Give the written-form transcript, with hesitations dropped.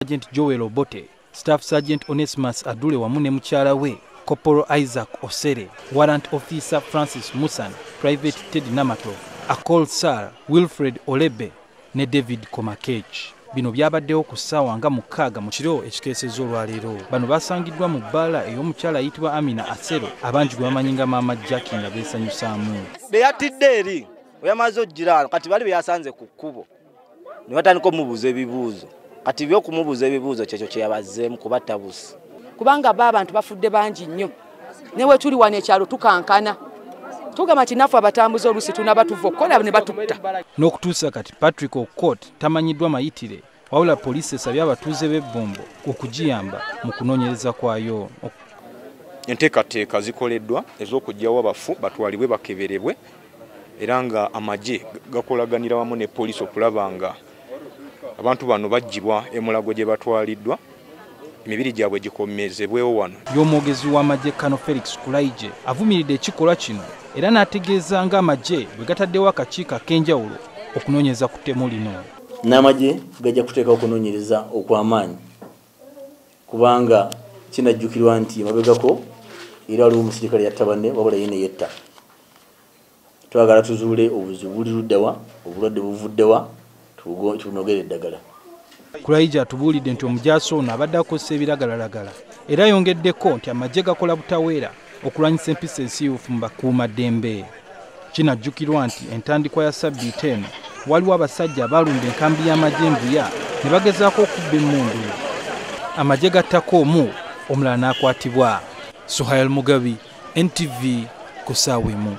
Sergeant Joel Obote, Staff Sergeant Onesimus Adule wamu ne mukyala we Corporal Isaac Osere, Warrant Officer Francis Musan, Private Ted Namato, Akol Sar, Wilfred Olebe ne David Komakech. Bino byabaddewo ku ssaawa nga 6 mu kiro ekikeesezza olwaleero. Bano basangiddwa mu bbaala ey'omukyala ayitibwa Amina Asero abangi gwe bamanyi nga Maama Jackie nga beesanyusaamu. Beyatidde eri oyamaze ojjira kati bali beyasanze ku kkubo ne batandika omubuuza ebibuuzo. Kati by'okumubuuza ebibuuzo kyekyo kye yabazzeemu kuba tabusi. Kubanga abantu bafudde bangi nnyo. Ne we tuli wano ekyalo tukankana. Tugamba nti naffe abatambuza oluusi tunaba tuva okukola ne batutta. N'okutuusa kati Patrick Okot tamanyiddwa mayitire, wabula poliisi esabye abatuuze b'ebbombo okugiyamba mu kunoonyereza kwayo. Enteekateeka zikoleddwa ez'okuggyawo abafu batwalibwe bakeberebwe era nga amagye gakolaganira wamu ne poliisi okulaba nga abantu bano baggyibwa emulago gye batwaliddwa emibiri gyabwe gikomezebwewo wano. Y'omwogezi w'amagye Kano Felix Kulaije avumiridde ekikolwa kino era n'ategeeza ng'amagye bwe gataddewo akakiiko ak'enjawulo okunoonyereza ku ttemu lino. N'amagye gajja kuteekawo okunoonyereza okw'amaanyi kubanga kinajjukirwa nti mabegako era waliwo omusirikale yatta banne wabula ye ne yetta. Twagala tuzuule obuzibu buli luddawa, obulwadde buvuddewa, tunogere eddagala. Kulaije atubuulidde nti omujaasi ono abadde akozesa ebiragalalagala era yongeddeko nti amagye gakola butaweera okulwanyisa empisa ensiiwuufu mu bakuumaddembe. Kinajjukirwa nti entandikwa ya ssabbiiti eno waliwo abasajja abaalumba enkambi y'amagye Mbuya ne bagezaako okubba emmundu. Amagye gattako omu, omulala n'akwatibwa. Suhail Mugabi, NTV, ku ssaawa emu.